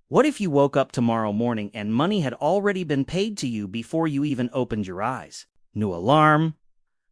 What if you woke up tomorrow morning and money had already been paid to you before you even opened your eyes? New alarm,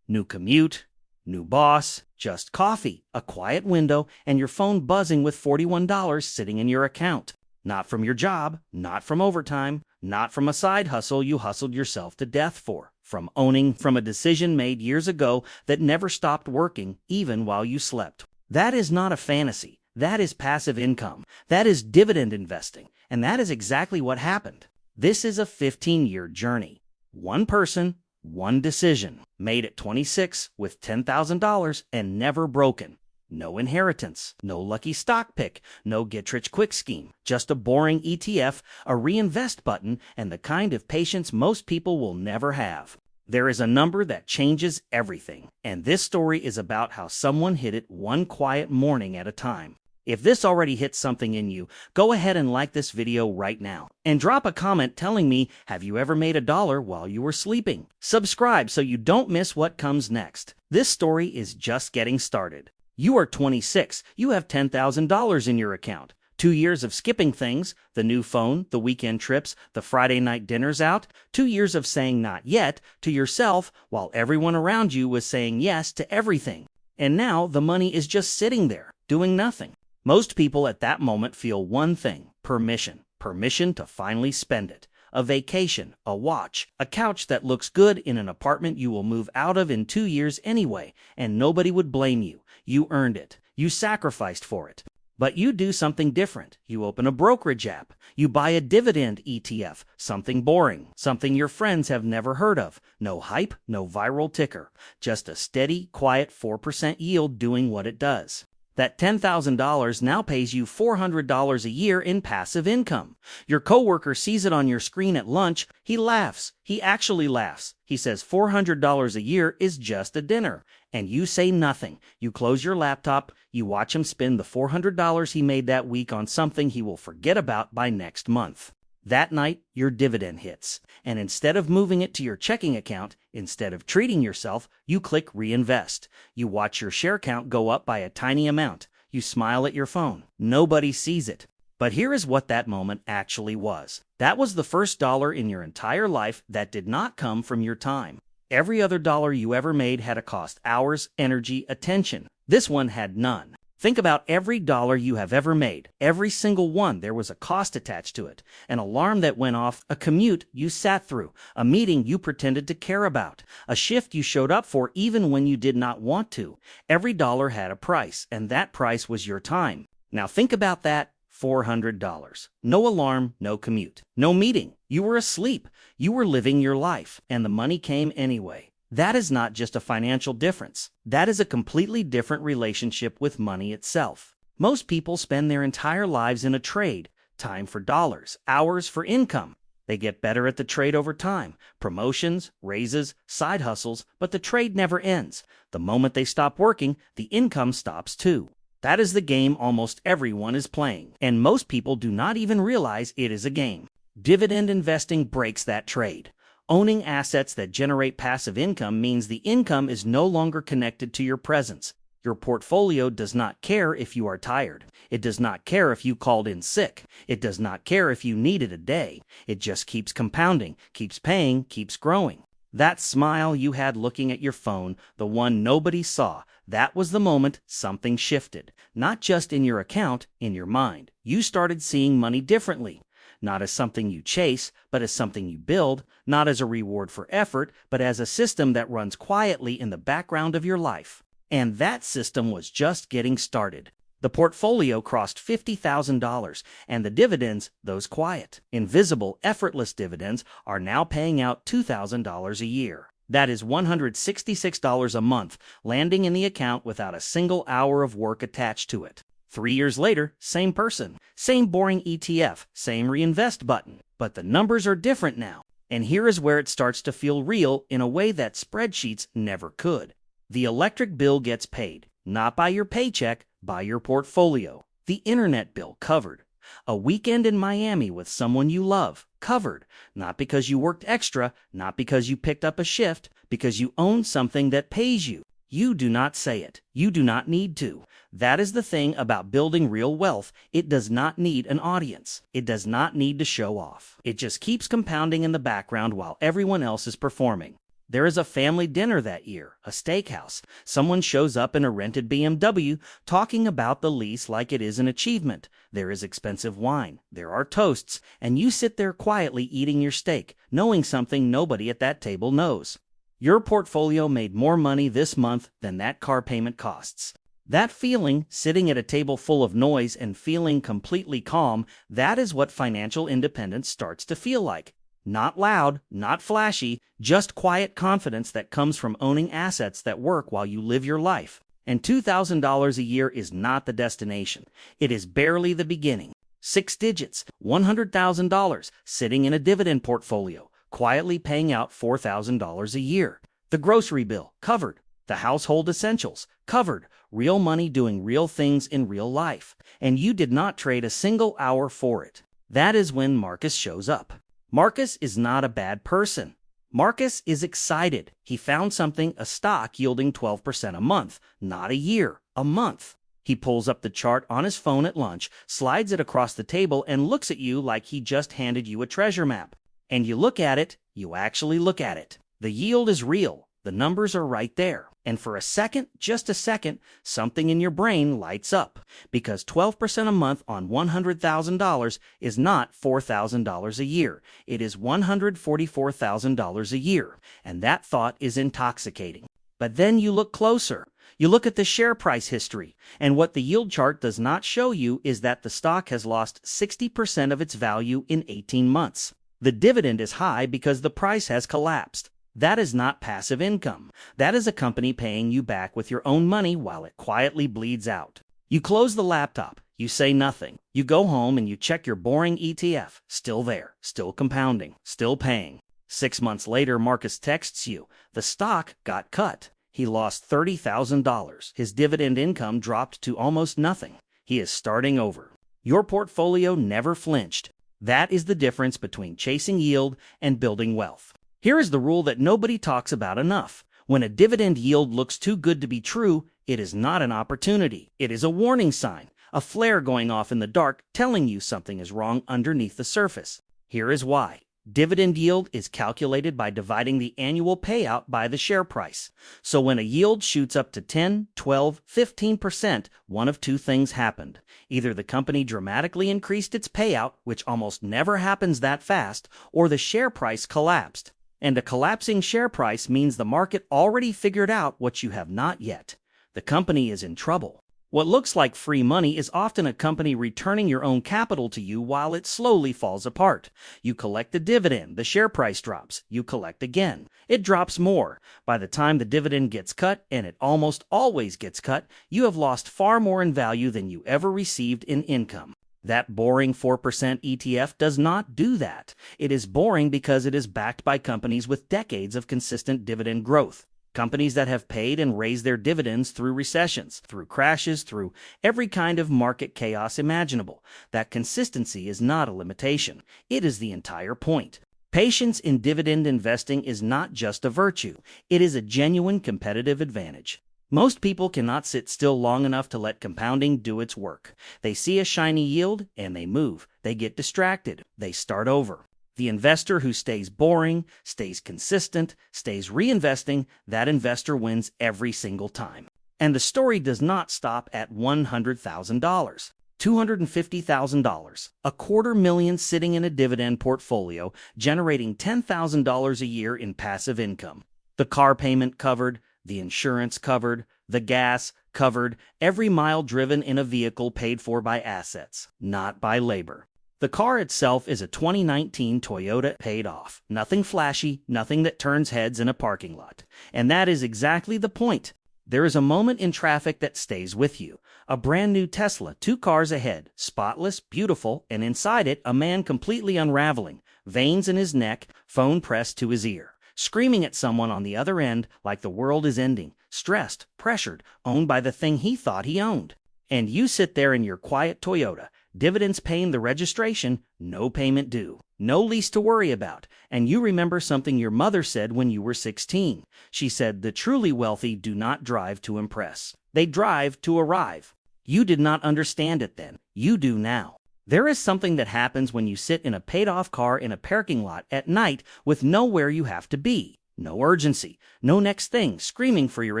new commute, new boss, just coffee, a quiet window, and your phone buzzing with $41 sitting in your account. Not from your job, not from overtime, not from a side hustle you hustled yourself to death for, from a decision made years ago that never stopped working even while you slept. That is not a fantasy. That is passive income. That is dividend investing. And that is exactly what happened. This is a 15-year journey. One person, one decision, made at 26 with $10,000 and never broken. No inheritance, no lucky stock pick, no get-rich-quick scheme, just a boring ETF, a reinvest button, and the kind of patience most people will never have. There is a number that changes everything, and this story is about how someone hit it one quiet morning at a time. If this already hit something in you, go ahead and like this video right now. And drop a comment telling me, have you ever made $1 while you were sleeping? Subscribe so you don't miss what comes next. This story is just getting started. You are 26. You have $10,000 in your account. 2 years of skipping things, the new phone, the weekend trips, the Friday night dinners out. 2 years of saying not yet to yourself while everyone around you was saying yes to everything. And now the money is just sitting there, doing nothing. Most people at that moment feel one thing: permission. Permission to finally spend it. A vacation, a watch, a couch that looks good in an apartment you will move out of in 2 years anyway, and nobody would blame you. You earned it. You sacrificed for it. But you do something different. You open a brokerage app. You buy a dividend ETF, something boring, something your friends have never heard of. No hype, no viral ticker. Just a steady, quiet 4% yield doing what it does. That $10,000 now pays you $400 a year in passive income. Your coworker sees it on your screen at lunch. He laughs. He actually laughs. He says $400 a year is just a dinner. And you say nothing. You close your laptop. You watch him spend the $400 he made that week on something he will forget about by next month. That night, your dividend hits, and instead of moving it to your checking account, instead of treating yourself, you click reinvest. You watch your share count go up by a tiny amount. You smile at your phone. Nobody sees it. But here is what that moment actually was. That was the first dollar in your entire life that did not come from your time. Every other dollar you ever made had a cost: hours, energy, attention. This one had none. Think about every dollar you have ever made. Every single one, there was a cost attached to it. An alarm that went off, a commute you sat through, a meeting you pretended to care about, a shift you showed up for even when you did not want to. Every dollar had a price, and that price was your time. Now think about that. $400. No alarm, no commute, no meeting. You were asleep. You were living your life, and the money came anyway. That is not just a financial difference. That is a completely different relationship with money itself. Most people spend their entire lives in a trade. Time for dollars, hours for income. They get better at the trade over time. Promotions, raises, side hustles, but the trade never ends. The moment they stop working, the income stops too. That is the game almost everyone is playing, and most people do not even realize it is a game. Dividend investing breaks that trade. Owning assets that generate passive income means the income is no longer connected to your presence. Your portfolio does not care if you are tired. It does not care if you called in sick. It does not care if you needed a day. It just keeps compounding, keeps paying, keeps growing. That smile you had looking at your phone, the one nobody saw, that was the moment something shifted. Not just in your account, in your mind. You started seeing money differently. Not as something you chase, but as something you build. Not as a reward for effort, but as a system that runs quietly in the background of your life. And that system was just getting started. The portfolio crossed $50,000, and the dividends, those quiet, invisible, effortless dividends, are now paying out $2,000 a year. That is $166 a month, landing in the account without a single hour of work attached to it. 3 years later, same person, same boring ETF, same reinvest button. But the numbers are different now. And here is where it starts to feel real in a way that spreadsheets never could. The electric bill gets paid, not by your paycheck, by your portfolio. The internet bill covered. A weekend in Miami with someone you love, covered. Not because you worked extra, not because you picked up a shift, because you own something that pays you. You do not say it. You do not need to. That is the thing about building real wealth. It does not need an audience. It does not need to show off. It just keeps compounding in the background while everyone else is performing. There is a family dinner that year, a steakhouse. Someone shows up in a rented BMW talking about the lease like it is an achievement. There is expensive wine. There are toasts. And you sit there quietly eating your steak, knowing something nobody at that table knows. Your portfolio made more money this month than that car payment costs. That feeling, sitting at a table full of noise and feeling completely calm, that is what financial independence starts to feel like. Not loud, not flashy, just quiet confidence that comes from owning assets that work while you live your life. And $2,000 a year is not the destination. It is barely the beginning. 6 digits, $100,000, sitting in a dividend portfolio, quietly paying out $4,000 a year. The grocery bill, covered. The household essentials, covered. Real money doing real things in real life. And you did not trade a single hour for it. That is when Marcus shows up. Marcus is not a bad person. Marcus is excited. He found something, a stock yielding 12% a month, not a year, a month. He pulls up the chart on his phone at lunch, slides it across the table, and looks at you like he just handed you a treasure map. And you look at it, you actually look at it. The yield is real. The numbers are right there. And for a second, just a second, something in your brain lights up. Because 12% a month on $100,000 is not $4,000 a year. It is $144,000 a year. And that thought is intoxicating. But then you look closer. You look at the share price history. And what the yield chart does not show you is that the stock has lost 60% of its value in 18 months. The dividend is high because the price has collapsed. That is not passive income. That is a company paying you back with your own money while it quietly bleeds out. You close the laptop. You say nothing. You go home and you check your boring ETF. Still there. Still compounding. Still paying. 6 months later, Marcus texts you. The stock got cut. He lost $30,000. His dividend income dropped to almost nothing. He is starting over. Your portfolio never flinched. That is the difference between chasing yield and building wealth. Here is the rule that nobody talks about enough. When a dividend yield looks too good to be true, it is not an opportunity. It is a warning sign, a flare going off in the dark telling you something is wrong underneath the surface. Here is why. Dividend yield is calculated by dividing the annual payout by the share price. So when a yield shoots up to 10, 12, 15%, one of two things happened. Either the company dramatically increased its payout, which almost never happens that fast, or the share price collapsed. And a collapsing share price means the market already figured out what you have not yet. The company is in trouble. What looks like free money is often a company returning your own capital to you while it slowly falls apart. You collect a dividend, the share price drops. You collect again. It drops more. By the time the dividend gets cut, and it almost always gets cut, you have lost far more in value than you ever received in income. That boring 4% ETF does not do that. It is boring because it is backed by companies with decades of consistent dividend growth. Companies that have paid and raised their dividends through recessions, through crashes, through every kind of market chaos imaginable. That consistency is not a limitation. It is the entire point. Patience in dividend investing is not just a virtue. It is a genuine competitive advantage. Most people cannot sit still long enough to let compounding do its work. They see a shiny yield and they move. They get distracted. They start over. The investor who stays boring, stays consistent, stays reinvesting, that investor wins every single time. And the story does not stop at $100,000. $250,000, $250,000 sitting in a dividend portfolio, generating $10,000 a year in passive income. The car payment covered, the insurance covered, the gas covered, every mile driven in a vehicle paid for by assets, not by labor. The car itself is a 2019 Toyota paid off. Nothing flashy, nothing that turns heads in a parking lot. And that is exactly the point. There is a moment in traffic that stays with you. A brand new Tesla, 2 cars ahead, spotless, beautiful, and inside it, a man completely unraveling, veins in his neck, phone pressed to his ear, screaming at someone on the other end like the world is ending, stressed, pressured, owned by the thing he thought he owned. And you sit there in your quiet Toyota, Dividends paying the registration, no payment due. No lease to worry about. And you remember something your mother said when you were 16. She said, "The truly wealthy do not drive to impress. They drive to arrive." You did not understand it then. You do now. There is something that happens when you sit in a paid-off car in a parking lot at night with nowhere you have to be. No urgency. No next thing screaming for your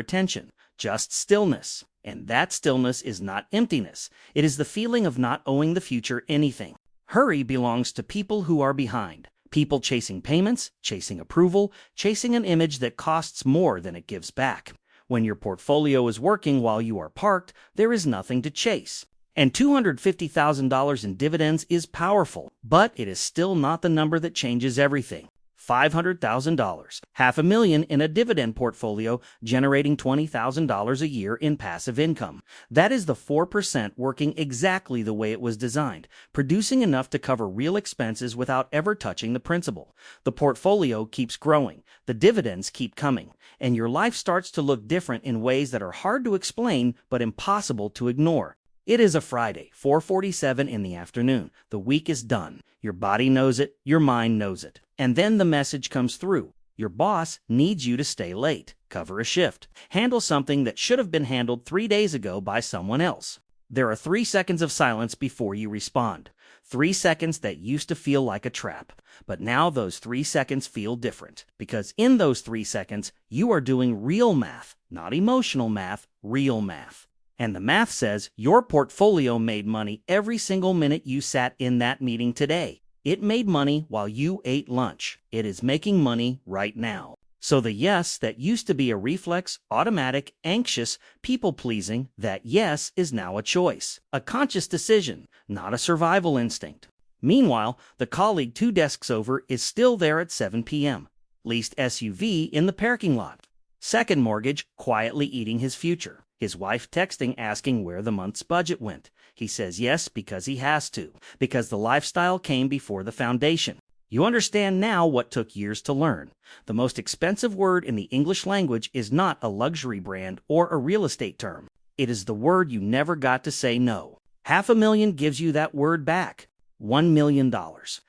attention. Just stillness. And that stillness is not emptiness. It is the feeling of not owing the future anything. Hurry belongs to people who are behind. People chasing payments, chasing approval, chasing an image that costs more than it gives back. When your portfolio is working while you are parked, there is nothing to chase. And $250,000 in dividends is powerful, but it is still not the number that changes everything. $500,000, $500,000 in a dividend portfolio generating $20,000 a year in passive income. That is the 4% working exactly the way it was designed, producing enough to cover real expenses without ever touching the principal. The portfolio keeps growing, the dividends keep coming, and your life starts to look different in ways that are hard to explain but impossible to ignore. It is a Friday, 4:47 in the afternoon. The week is done. Your body knows it, your mind knows it. And then the message comes through. Your boss needs you to stay late, cover a shift, handle something that should have been handled 3 days ago by someone else. There are 3 seconds of silence before you respond. 3 seconds that used to feel like a trap. But now those 3 seconds feel different, because in those 3 seconds, you are doing real math, not emotional math, real math. And the math says your portfolio made money every single minute you sat in that meeting today. It made money while you ate lunch. It is making money right now. So the yes that used to be a reflex, automatic, anxious, people-pleasing, that yes is now a choice, a conscious decision, not a survival instinct. Meanwhile, the colleague 2 desks over is still there at 7 p.m. Leased SUV in the parking lot. Second mortgage, quietly eating his future. His wife texting asking where the month's budget went. He says yes because he has to, because the lifestyle came before the foundation. You understand now what took years to learn. The most expensive word in the English language is not a luxury brand or a real estate term. It is the word you never got to say no. $500,000 gives you that word back. $1 million.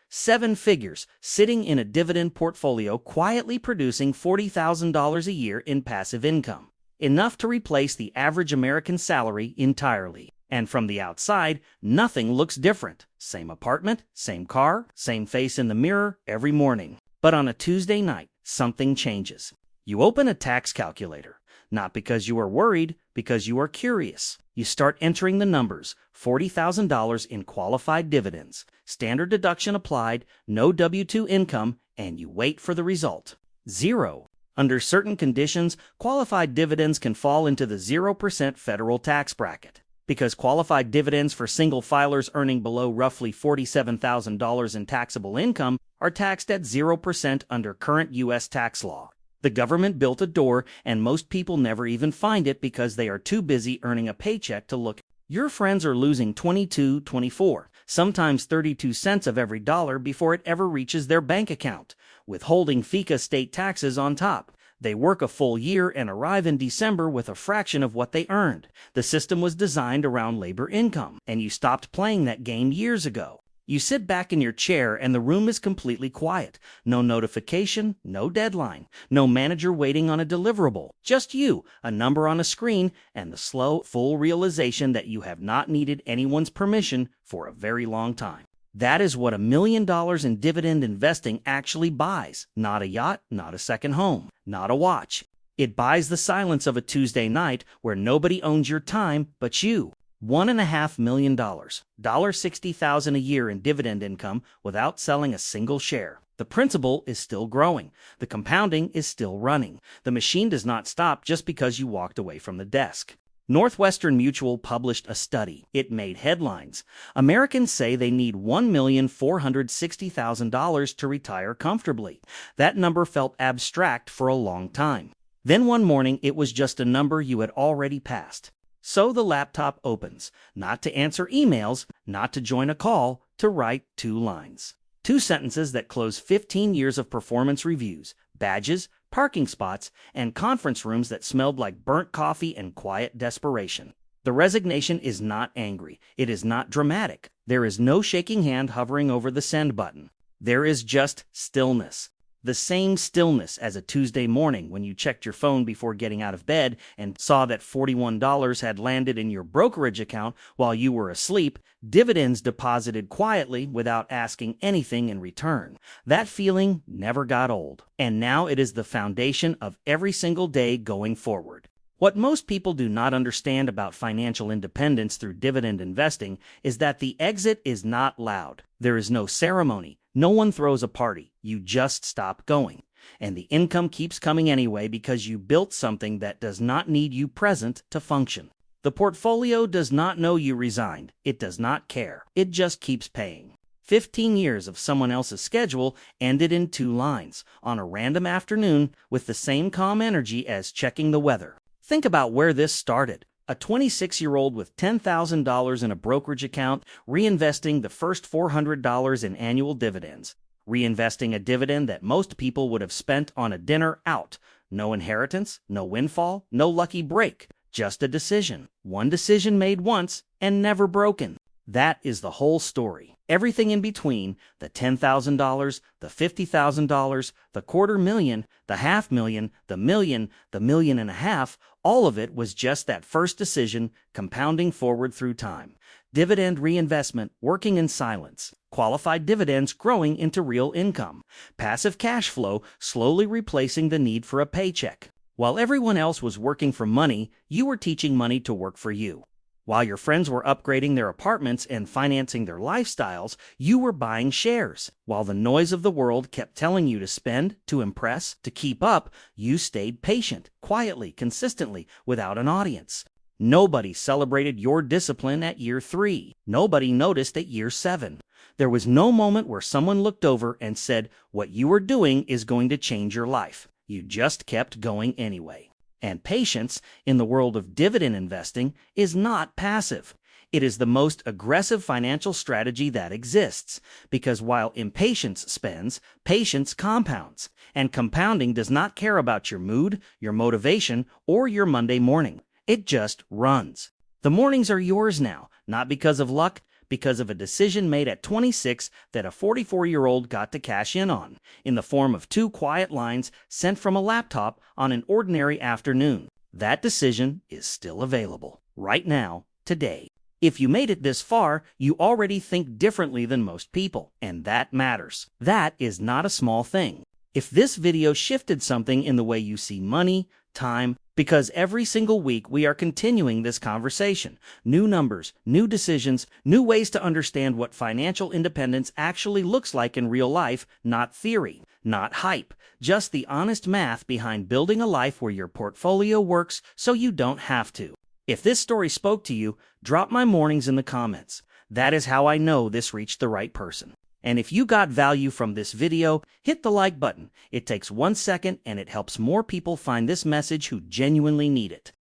7 figures, sitting in a dividend portfolio quietly producing $40,000 a year in passive income. Enough to replace the average American salary entirely. And from the outside, nothing looks different. Same apartment, same car, same face in the mirror every morning. But on a Tuesday night, something changes. You open a tax calculator, not because you are worried, because you are curious. You start entering the numbers, $40,000 in qualified dividends, standard deduction applied, no W-2 income, and you wait for the result. 0. Under certain conditions, qualified dividends can fall into the 0% federal tax bracket. Because qualified dividends for single filers earning below roughly $47,000 in taxable income are taxed at 0% under current U.S. tax law. The government built a door, and most people never even find it because they are too busy earning a paycheck to look. Your friends are losing 22, 24, sometimes 32 cents of every dollar before it ever reaches their bank account, withholding FICA state taxes on top. They work a full year and arrive in December with a fraction of what they earned. The system was designed around labor income, and you stopped playing that game years ago. You sit back in your chair and the room is completely quiet. No notification, no deadline, no manager waiting on a deliverable. Just you, a number on a screen, and the slow, full realization that you have not needed anyone's permission for a very long time. That is what $1 million in dividend investing actually buys. Not a yacht, not a second home, not a watch. It buys the silence of a Tuesday night where nobody owns your time but you. $1.5 million, $60,000 a year in dividend income without selling a single share. The principal is still growing. The compounding is still running. The machine does not stop just because you walked away from the desk. Northwestern Mutual published a study. It made headlines. Americans say they need $1,460,000 to retire comfortably. That number felt abstract for a long time. Then one morning, it was just a number you had already passed. So the laptop opens, not to answer emails, not to join a call, to write 2 lines. 2 sentences that close 15 years of performance reviews, badges, parking spots, and conference rooms that smelled like burnt coffee and quiet desperation. The resignation is not angry. It is not dramatic. There is no shaking hand hovering over the send button. There is just stillness. The same stillness as a Tuesday morning when you checked your phone before getting out of bed and saw that $41 had landed in your brokerage account while you were asleep, dividends deposited quietly without asking anything in return. That feeling never got old, and now it is the foundation of every single day going forward. What most people do not understand about financial independence through dividend investing is that the exit is not loud. There is no ceremony. No one throws a party. You just stop going. And the income keeps coming anyway because you built something that does not need you present to function. The portfolio does not know you resigned. It does not care. It just keeps paying. 15 years of someone else's schedule ended in 2 lines on a random afternoon with the same calm energy as checking the weather. Think about where this started. A 26-year-old with $10,000 in a brokerage account, reinvesting the first $400 in annual dividends. Reinvesting a dividend that most people would have spent on a dinner out. No inheritance, no windfall, no lucky break. Just a decision. One decision made once and never broken. That is the whole story. Everything in between, the $10,000, the $50,000, the $250,000, the $500,000, the $1,000,000, the $1.5 million, all of it was just that first decision compounding forward through time. Dividend reinvestment working in silence. Qualified dividends growing into real income. Passive cash flow slowly replacing the need for a paycheck. While everyone else was working for money, you were teaching money to work for you. While your friends were upgrading their apartments and financing their lifestyles, you were buying shares. While the noise of the world kept telling you to spend, to impress, to keep up, you stayed patient, quietly, consistently, without an audience. Nobody celebrated your discipline at year 3. Nobody noticed at year 7. There was no moment where someone looked over and said, "What you are doing is going to change your life." You just kept going anyway. And patience, in the world of dividend investing, is not passive. It is the most aggressive financial strategy that exists, because while impatience spends, patience compounds. And compounding does not care about your mood, your motivation, or your Monday morning. It just runs. The mornings are yours now, not because of luck, because of a decision made at 26 that a 44-year-old got to cash in on, in the form of 2 quiet lines sent from a laptop on an ordinary afternoon. That decision is still available, right now, today. If you made it this far, you already think differently than most people, and that matters. That is not a small thing. If this video shifted something in the way you see money, time, because every single week we are continuing this conversation. New numbers, new decisions, new ways to understand what financial independence actually looks like in real life, not theory, not hype, just the honest math behind building a life where your portfolio works so you don't have to. If this story spoke to you, drop my mornings in the comments. That is how I know this reached the right person. And if you got value from this video, hit the like button. It takes 1 second and it helps more people find this message who genuinely need it.